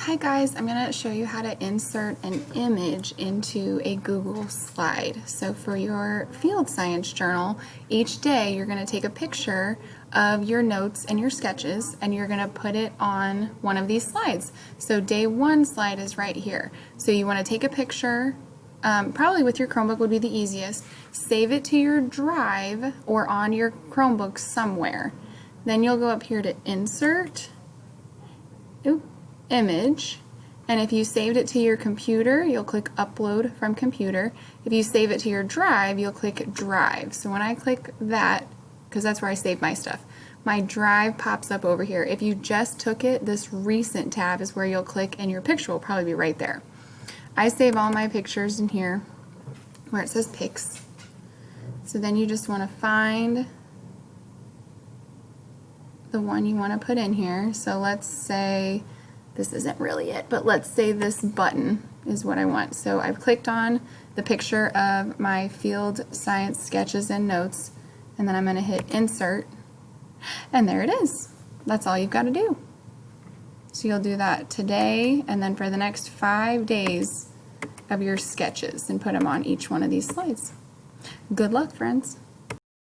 Hi guys, I'm going to show you how to insert an image into a Google slide. So for your field science journal, each day you're going to take a picture of your notes and your sketches and you're going to put it on one of these slides. So day one slide is right here. So you want to take a picture, probably with your Chromebook would be the easiest, save it to your drive or on your Chromebook somewhere. Then you'll go up here to insert, image, and if you saved it to your computer, you'll click upload from computer. If you save it to your drive, you'll click drive. So when I click that, because that's where I save my stuff, my drive pops up over here. If you just took it, this recent tab is where you'll click and your picture will probably be right there. I save all my pictures in here where it says pics. So then you just want to find the one you want to put in here. So let's say this isn't really it, but let's say this button is what I want. So I've clicked on the picture of my field science sketches and notes, and then I'm going to hit insert, and there it is. That's all you've got to do. So you'll do that today and then for the next 5 days of your sketches and put them on each one of these slides. Good luck, friends.